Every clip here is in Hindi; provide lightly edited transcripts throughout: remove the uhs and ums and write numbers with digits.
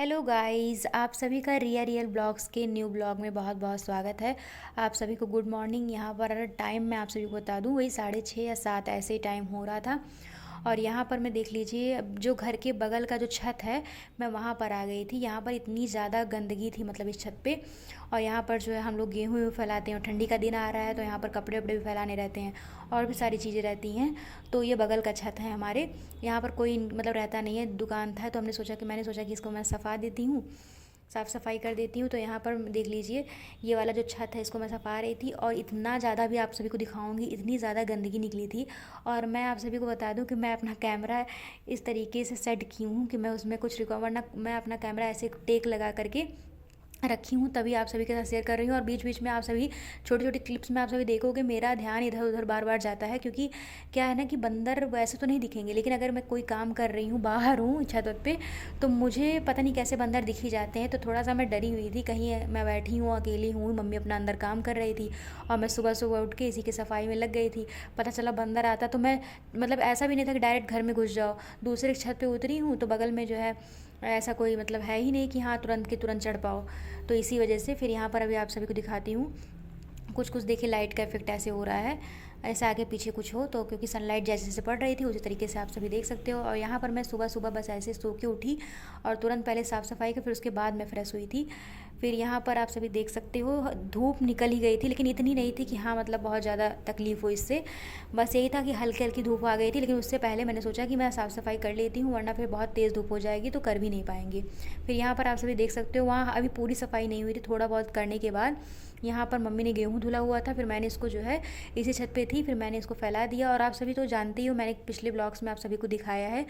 हेलो गाइस, आप सभी का रियल ब्लॉग्स के न्यू ब्लॉग में बहुत बहुत स्वागत है। आप सभी को गुड मॉर्निंग। यहाँ पर टाइम मैं आप सभी को बता दूँ, वही 6:30 या 7 ऐसे ही टाइम हो रहा था। और यहाँ पर मैं देख लीजिए, अब जो घर के बगल का जो छत है, मैं वहाँ पर आ गई थी। यहाँ पर इतनी ज़्यादा गंदगी थी मतलब इस छत पे। और यहाँ पर जो है हम लोग गेहूँ वेहूँ फैलाते हैं, और ठंडी का दिन आ रहा है तो यहाँ पर कपड़े वपड़े भी फैलाने रहते हैं और भी सारी चीज़ें रहती हैं। तो ये बगल का छत है हमारे। यहाँ पर कोई मतलब रहता नहीं है, दुकान था, तो मैंने सोचा कि इसको मैं सफा देती हूँ, साफ़ सफाई कर देती हूँ। तो यहाँ पर देख लीजिए, ये वाला जो छत है इसको मैं सफा रही थी, और इतना ज़्यादा भी आप सभी को दिखाऊंगी, इतनी ज़्यादा गंदगी निकली थी। और मैं आप सभी को बता दूँ कि मैं अपना कैमरा इस तरीके से सेट की हूँ कि मैं उसमें कुछ रिकॉर्ड, वरना मैं अपना कैमरा ऐसे टेक लगा करके रखी हूँ, तभी आप सभी के साथ शेयर कर रही हूँ। और बीच बीच में आप सभी छोटी छोटी क्लिप्स में आप सभी देखोगे मेरा ध्यान इधर उधर बार बार जाता है, क्योंकि क्या है ना कि बंदर वैसे तो नहीं दिखेंगे, लेकिन अगर मैं कोई काम कर रही हूँ, बाहर हूँ छत पे, तो मुझे पता नहीं कैसे बंदर दिख ही जाते हैं। तो थोड़ा सा मैं डरी हुई थी, कहीं मैं बैठी हूँ अकेली हूँ, मम्मी अपना अंदर काम कर रही थी और मैं सुबह सुबह उठ के इसी की सफाई में लग गई थी। पता चला बंदर आता, तो मैं मतलब ऐसा भी नहीं था कि डायरेक्ट घर में घुस जाओ, दूसरे छत पे उतरी हूँ तो बगल में जो है ऐसा कोई मतलब है ही नहीं कि हाँ तुरंत के तुरंत चढ़ पाओ। तो इसी वजह से फिर यहाँ पर अभी आप सभी को दिखाती हूँ। कुछ कुछ देखिए, लाइट का इफेक्ट ऐसे हो रहा है, ऐसे आगे पीछे कुछ हो तो, क्योंकि सनलाइट जैसे जैसे पड़ रही थी उसी तरीके से आप सभी देख सकते हो। और यहाँ पर मैं सुबह सुबह बस ऐसे सो के उठी और तुरंत पहले साफ़ सफाई की, फिर उसके बाद मैं फ्रेश हुई थी। फिर यहाँ पर आप सभी देख सकते हो, धूप निकल ही गई थी, लेकिन इतनी नहीं थी कि हाँ मतलब बहुत ज़्यादा तकलीफ़ हो इससे। बस यही था कि हल्की हल्की धूप आ गई थी, लेकिन उससे पहले मैंने सोचा कि मैं साफ़ सफाई कर लेती हूँ, वरना फिर बहुत तेज़ धूप हो जाएगी तो कर भी नहीं पाएंगे। फिर यहाँ पर आप सभी देख सकते हो, वहाँ अभी पूरी सफाई नहीं हुई थी, थोड़ा बहुत करने के बाद यहाँ पर मम्मी ने गेहूँ धुला हुआ था, फिर मैंने इसको जो है इसी छत पे थी, फिर मैंने इसको फैला दिया। और आप सभी तो जानते ही हो, मैंने पिछले ब्लॉग्स में आप सभी को दिखाया है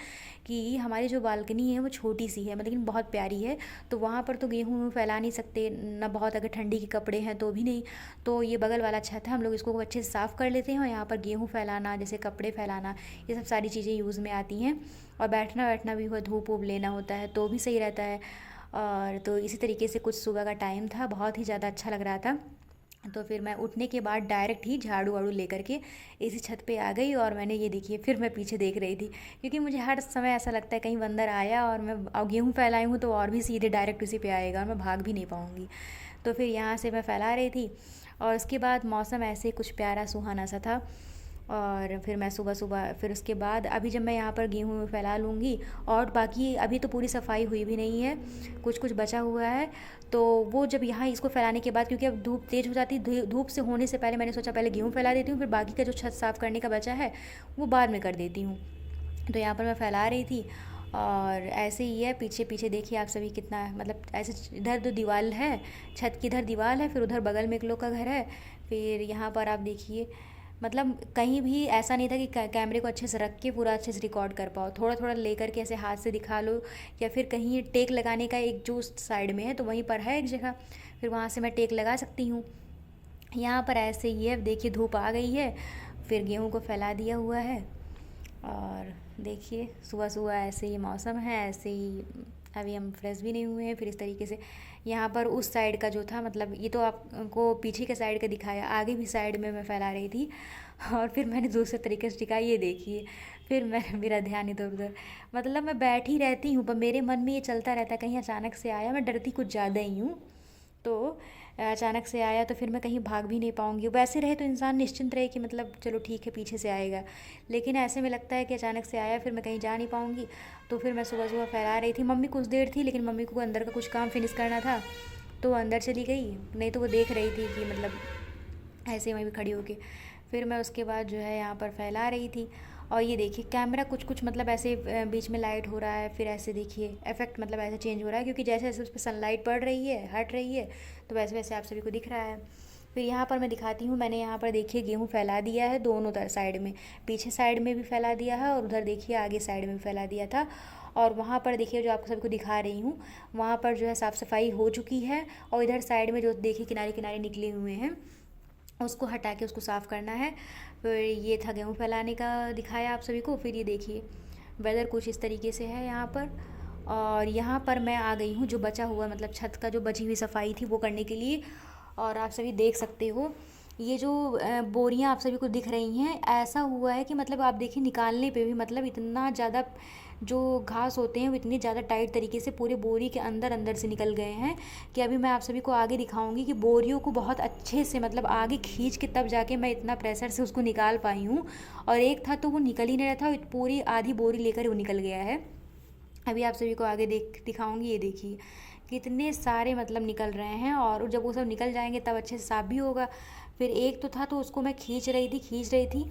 कि हमारी जो बालकनी है वो छोटी सी है, लेकिन बहुत प्यारी है। तो वहाँ पर तो गेहूँ फैला नहीं सकते ना, बहुत अगर ठंडी के कपड़े हैं तो भी नहीं। तो ये बगल वाला छत है, हम लोग इसको अच्छे से साफ़ कर लेते हैं, और यहाँ पर गेहूँ फैलाना, जैसे कपड़े फैलाना, ये सब सारी चीज़ें यूज़ में आती हैं। और बैठना बैठना भी हुआ, धूप वूप लेना होता है तो भी सही रहता है। और तो इसी तरीके से कुछ सुबह का टाइम था, बहुत ही ज़्यादा अच्छा लग रहा था। तो फिर मैं उठने के बाद डायरेक्ट ही झाड़ू वाड़ू लेकर के इसी छत पे आ गई, और मैंने ये देखिए, फिर मैं पीछे देख रही थी, क्योंकि मुझे हर समय ऐसा लगता है कहीं बंदर आया और मैं गेहूँ फैलाई हूँ तो और भी सीधे डायरेक्ट उसी पे आएगा और मैं भाग भी नहीं पाऊँगी। तो फिर यहाँ से मैं फैला रही थी, और उसके बाद मौसम ऐसे कुछ प्यारा सुहाना सा था। और फिर मैं सुबह सुबह, फिर उसके बाद अभी जब मैं यहाँ पर गेहूँ फैला लूँगी, और बाकी अभी तो पूरी सफाई हुई भी नहीं है, कुछ कुछ बचा हुआ है। तो वो जब यहाँ इसको फैलाने के बाद, क्योंकि अब धूप तेज़ हो जाती है, धूप से होने से पहले मैंने सोचा पहले गेहूँ फैला देती हूँ, फिर बाकी का जो छत साफ़ करने का बचा है वो बाद में कर देती हूँ। तो यहाँ पर मैं फैला रही थी, और ऐसे ही है। पीछे पीछे देखिए आप सभी, कितना मतलब ऐसे, इधर तो दीवार है, छत की इधर दीवार है, फिर उधर बगल में एक लोग का घर है। फिर यहाँ पर आप देखिए, मतलब कहीं भी ऐसा नहीं था कि कैमरे को अच्छे से रख के पूरा अच्छे से रिकॉर्ड कर पाओ, थोड़ा थोड़ा लेकर के ऐसे हाथ से दिखा लो, या फिर कहीं टेक लगाने का एक जो साइड में है तो वहीं पर है एक जगह, फिर वहाँ से मैं टेक लगा सकती हूँ। यहाँ पर ऐसे ही है, देखिए धूप आ गई है, फिर गेहूँ को फैला दिया हुआ है। और देखिए सुबह सुबह ऐसे ही मौसम है, ऐसे ही अभी हम फ्रेश भी नहीं हुए हैं। फिर इस तरीके से यहाँ पर उस साइड का जो था, मतलब ये तो आपको पीछे के साइड का दिखाया, आगे भी साइड में मैं फैला रही थी, और फिर मैंने दूसरे तरीके से दिखाया, ये देखिए। फिर मेरा ध्यान इधर उधर, मतलब मैं बैठी रहती हूँ पर मेरे मन में ये चलता रहता है, कहीं अचानक से आया, मैं डरती कुछ ज़्यादा ही हूँ। तो अचानक से आया तो फिर मैं कहीं भाग भी नहीं पाऊँगी। वैसे रहे तो इंसान निश्चिंत रहे कि मतलब चलो ठीक है पीछे से आएगा, लेकिन ऐसे में लगता है कि अचानक से आया, फिर मैं कहीं जा नहीं पाऊँगी। तो फिर मैं सुबह सुबह फैला रही थी, मम्मी कुछ देर थी, लेकिन मम्मी को अंदर का कुछ काम फिनिश करना था तो अंदर चली गई, नहीं तो वो देख रही थी कि मतलब ऐसे मैं भी खड़ी होके। फिर मैं उसके बाद जो है यहाँ पर फैला रही थी। और ये देखिए कैमरा कुछ कुछ मतलब ऐसे बीच में लाइट हो रहा है, फिर ऐसे देखिए इफेक्ट मतलब ऐसे चेंज हो रहा है, क्योंकि जैसे जैसे उस पर सनलाइट पड़ रही है, हट रही है, तो वैसे वैसे आप सभी को दिख रहा है। फिर यहाँ पर मैं दिखाती हूँ, मैंने यहाँ पर देखिए गेहूँ फैला दिया है दोनों साइड में, पीछे साइड में भी फैला दिया है, और उधर देखिए आगे साइड में भी फैला दिया था। और वहाँ पर देखिए जो आपको सभी को दिखा रही हूँ, वहाँ पर जो है साफ़ सफाई हो चुकी है, और इधर साइड में जो देखिए किनारे किनारे निकले हुए हैं उसको हटा के उसको साफ़ करना है। फिर ये था गेहूँ फैलाने का दिखाया आप सभी को। फिर ये देखिए वेदर कुछ इस तरीके से है यहाँ पर। और यहाँ पर मैं आ गई हूँ जो बचा हुआ मतलब छत का जो बची हुई सफाई थी वो करने के लिए। और आप सभी देख सकते हो ये जो बोरियां आप सभी को दिख रही हैं, ऐसा हुआ है कि मतलब आप देखिए निकालने पे भी मतलब इतना ज़्यादा जो घास होते हैं वो इतनी ज़्यादा टाइट तरीके से पूरे बोरी के अंदर अंदर से निकल गए हैं कि अभी मैं आप सभी को आगे दिखाऊंगी कि बोरियों को बहुत अच्छे से मतलब आगे खींच के तब जाके मैं इतना प्रेशर से उसको निकाल पाई हूँ। और एक था तो वो निकल ही नहीं रहा था, पूरी आधी बोरी लेकर वो निकल गया है। अभी आप सभी को आगे दिखाऊंगी। ये देखिए कितने सारे मतलब निकल रहे हैं, और जब वो सब निकल जाएंगे तब अच्छे से साफ भी होगा। फिर एक तो था तो उसको मैं खींच रही थी,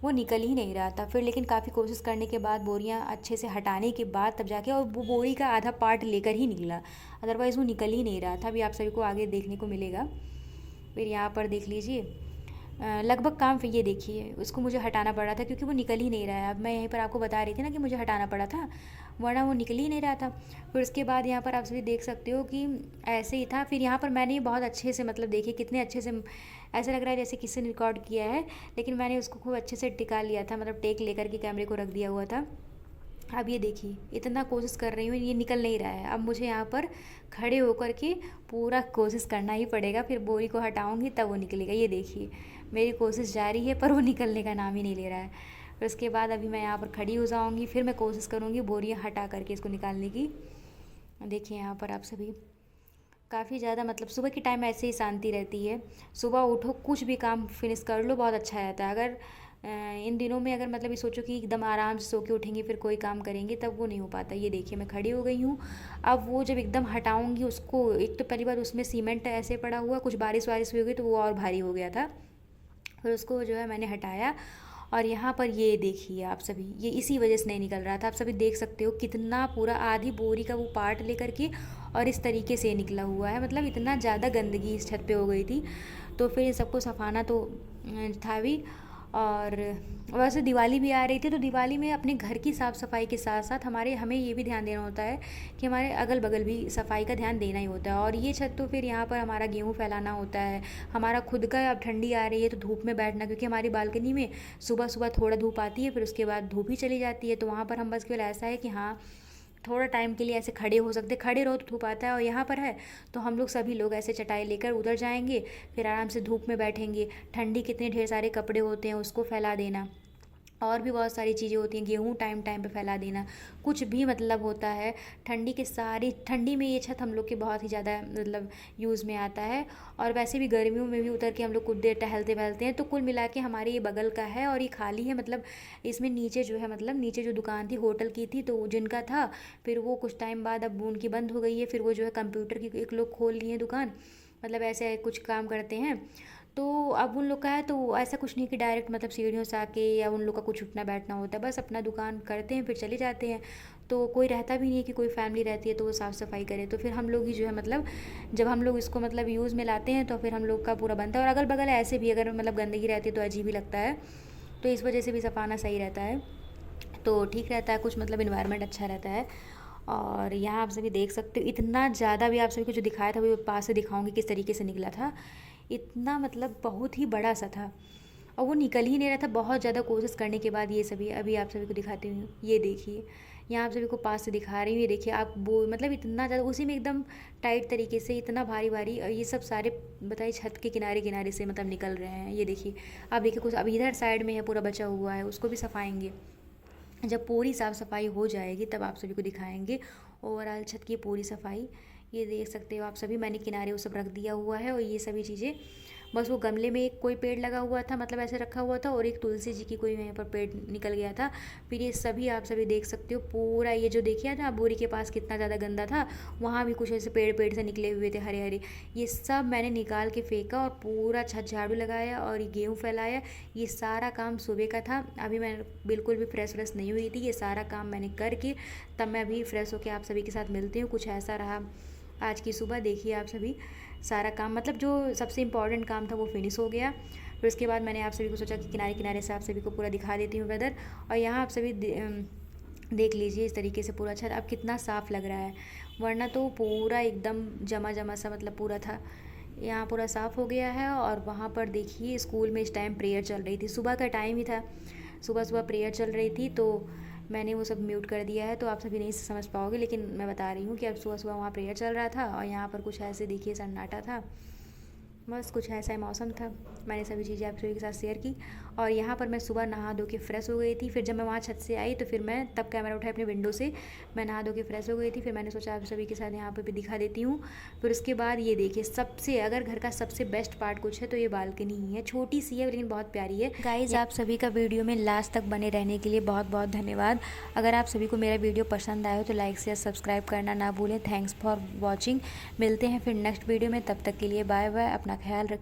वो निकल ही नहीं रहा था। फिर लेकिन काफ़ी कोशिश करने के बाद, बोरियां अच्छे से हटाने के बाद तब जाके, और वो बोरी का आधा पार्ट लेकर ही निकला, अदरवाइज़ वो निकल ही नहीं रहा था। अभी आप सभी को आगे देखने को मिलेगा। फिर यहाँ पर देख लीजिए लगभग काम, फिर ये देखिए उसको मुझे हटाना पड़ा था क्योंकि वो निकल ही नहीं रहा है। अब मैं यहीं पर आपको बता रही थी ना कि मुझे हटाना पड़ा था, वरना वो निकल ही नहीं रहा था। फिर उसके बाद यहाँ पर आप सभी देख सकते हो कि ऐसे ही था। फिर यहाँ पर मैंने बहुत अच्छे से मतलब देखिए कितने अच्छे से, ऐसा लग रहा है जैसे किसी ने रिकॉर्ड किया है, लेकिन मैंने उसको खूब अच्छे से टिका लिया था, मतलब टेक लेकर के कैमरे को रख दिया हुआ था। अब ये देखिए इतना कोशिश कर रही हूँ, ये निकल नहीं रहा है। अब मुझे यहाँ पर खड़े होकर के पूरा कोशिश करना ही पड़ेगा, फिर बोरी को हटाऊँगी तब वो निकलेगा। ये देखिए मेरी कोशिश जारी है पर वो निकलने का नाम ही नहीं ले रहा है। फिर उसके बाद अभी मैं यहाँ पर खड़ी हो जाऊँगी, फिर मैं कोशिश करूँगी बोरियाँ हटा करके इसको निकालने की। देखिए यहाँ पर आप सभी काफ़ी ज़्यादा मतलब सुबह के टाइम ऐसे ही शांति रहती है। सुबह उठो, कुछ भी काम फिनिश कर लो, बहुत अच्छा रहता है। अगर इन दिनों में अगर मतलब ये सोचो कि एकदम आराम से सो के उठेंगे फिर कोई काम करेंगे, तब वो नहीं हो पाता। ये देखिए मैं खड़ी हो गई हूँ। अब वो जब एकदम हटाऊँगी उसको, एक तो पहली बार उसमें सीमेंट ऐसे पड़ा हुआ, कुछ बारिश वारिश भी हो गई तो वो और भारी हो गया था। फिर उसको जो है मैंने हटाया, और यहाँ पर ये देखिए आप सभी, ये इसी वजह से नहीं निकल रहा था। आप सभी देख सकते हो कितना पूरा आधी बोरी का वो पार्ट लेकर के और इस तरीके से निकला हुआ है। मतलब इतना ज़्यादा गंदगी इस छत पे हो गई थी, तो फिर इन सबको सफाना तो था भी। और वैसे दिवाली भी आ रही थी, तो दिवाली में अपने घर की साफ़ सफाई के साथ साथ हमें ये भी ध्यान देना होता है कि हमारे अगल बगल भी सफाई का ध्यान देना ही होता है। और ये छत तो फिर यहाँ पर हमारा गेहूँ फैलाना होता है, हमारा खुद का। अब ठंडी आ रही है तो धूप में बैठना, क्योंकि हमारी बालकनी में सुबह सुबह थोड़ा धूप आती है, फिर उसके बाद धूप ही चली जाती है। तो वहाँ पर हम बस केवल ऐसा है कि हाँ थोड़ा टाइम के लिए ऐसे खड़े हो सकते, खड़े रहो तो धूप आता है। और यहाँ पर है तो हम लोग सभी लोग ऐसे चटाई लेकर उधर जाएंगे, फिर आराम से धूप में बैठेंगे। ठंडी कितने ढेर सारे कपड़े होते हैं उसको फैला देना, और भी बहुत सारी चीज़ें होती हैं, गेहूँ टाइम टाइम पे फैला देना, कुछ भी मतलब होता है। ठंडी में ये छत हम लोग के बहुत ही ज़्यादा मतलब यूज़ में आता है। और वैसे भी गर्मियों में भी उतर के हम लोग कुछ देर टहलते वहलते हैं। तो कुल मिला के हमारे ये बगल का है और ये खाली है। मतलब इसमें नीचे जो है, मतलब नीचे जो दुकान थी होटल की थी तो जिनका था, फिर वो कुछ टाइम बाद अब उनकी बंद हो गई है। फिर वो जो है कंप्यूटर की एक लोग खोल लिए दुकान, मतलब ऐसे कुछ काम करते हैं। तो अब उन लोग का है तो ऐसा कुछ नहीं कि डायरेक्ट मतलब सीढ़ियों से आके या उन लोग का कुछ उठना बैठना होता है, बस अपना दुकान करते हैं फिर चले जाते हैं। तो कोई रहता भी नहीं है कि कोई फैमिली रहती है तो वो साफ़ सफाई करे। तो फिर हम लोग ही जो है मतलब जब हम लोग इसको मतलब यूज़ में लाते हैं तो फिर हम लोग का पूरा बनता है। और अगल बगल ऐसे भी अगर मतलब गंदगी रहती है तो अजीब ही लगता है, तो इस वजह से भी सफाना सही रहता है, तो ठीक रहता है, कुछ मतलब इन्वायरमेंट अच्छा रहता है। और यहाँ आप सभी देख सकते हो इतना ज़्यादा भी आप सभी को जो दिखाया था वो पास से दिखाऊंगी किस तरीके से निकला था। इतना मतलब बहुत ही बड़ा सा था और वो निकल ही नहीं रहा था बहुत ज़्यादा कोशिश करने के बाद। ये सभी अभी आप सभी को दिखाती हूँ, ये देखिए यहाँ आप सभी को पास से दिखा रही हूँ। ये देखिए आप वो मतलब इतना ज़्यादा उसी में एकदम टाइट तरीके से इतना भारी भारी, और ये सब सारे बताइए छत के किनारे किनारे से मतलब निकल रहे हैं। ये देखिए आप देखिए कुछ अब इधर साइड में है पूरा बचा हुआ है, उसको भी सफाएंगे। जब पूरी साफ़ सफाई हो जाएगी तब आप सभी को दिखाएंगे ओवरऑल छत की पूरी सफाई। ये देख सकते हो आप सभी, मैंने किनारे वो सब रख दिया हुआ है। और ये सभी चीज़ें बस वो गमले में एक कोई पेड़ लगा हुआ था, मतलब ऐसे रखा हुआ था, और एक तुलसी जी की कोई वहीं पर पेड़ निकल गया था। फिर ये सभी आप सभी देख सकते हो पूरा, ये जो देखिए ना बोरी के पास कितना ज़्यादा गंदा था, वहाँ भी कुछ ऐसे पेड़ पेड़ से निकले हुए थे हरे हरे। ये सब मैंने निकाल के फेंका और पूरा छत झाड़ू लगाया और ये गेहूँ फैलाया। ये सारा काम सुबह का था, अभी मैं बिल्कुल भी फ्रेश व्रेश नहीं हुई थी। ये सारा काम मैंने करके तब मैं अभी फ्रेश होकर आप सभी के साथ मिलती हूँ। कुछ ऐसा रहा आज की सुबह, देखिए आप सभी सारा काम मतलब जो सबसे इम्पॉर्टेंट काम था वो फिनिश हो गया। फिर उसके बाद मैंने आप सभी को सोचा कि किनारे किनारे से आप सभी को पूरा दिखा देती हूँ वेदर। और यहाँ आप सभी देख लीजिए इस तरीके से पूरा छत अब कितना साफ़ लग रहा है, वरना तो पूरा एकदम जमा जमा सा मतलब पूरा था। यहाँ पूरा साफ़ हो गया है। और वहाँ पर देखिए स्कूल में इस टाइम प्रेयर चल रही थी, सुबह का टाइम ही था, सुबह सुबह प्रेयर चल रही थी, तो मैंने वो सब म्यूट कर दिया है तो आप सभी नहीं समझ पाओगे, लेकिन मैं बता रही हूँ कि अब सुबह सुबह वहाँ प्रेयर चल रहा था और यहाँ पर कुछ ऐसे देखिए सन्नाटा था, बस कुछ ऐसा ही मौसम था। मैंने सभी चीज़ें आप सभी के साथ शेयर की। और यहाँ पर मैं सुबह नहा धो के फ्रेश हो गई थी। फिर जब मैं वहाँ छत से आई तो फिर मैं तब कैमरा उठाया अपने विंडो से, मैं नहा धो के फ्रेश हो गई थी। फिर मैंने सोचा आप सभी के साथ यहाँ पर भी दिखा देती हूँ। फिर उसके बाद ये देखिए, सबसे अगर घर का सबसे बेस्ट पार्ट कुछ है तो ये बालकनी ही है। छोटी सी है लेकिन बहुत प्यारी है। गाइज़, आप सभी का वीडियो में लास्ट तक बने रहने के लिए बहुत बहुत धन्यवाद। अगर आप सभी को मेरा वीडियो पसंद आया हो तो लाइक शेयर सब्सक्राइब करना ना भूलें। Thanks for watching. मिलते हैं फिर नेक्स्ट वीडियो में, तब तक के लिए बाय बाय। अपना ख्याल रखिए।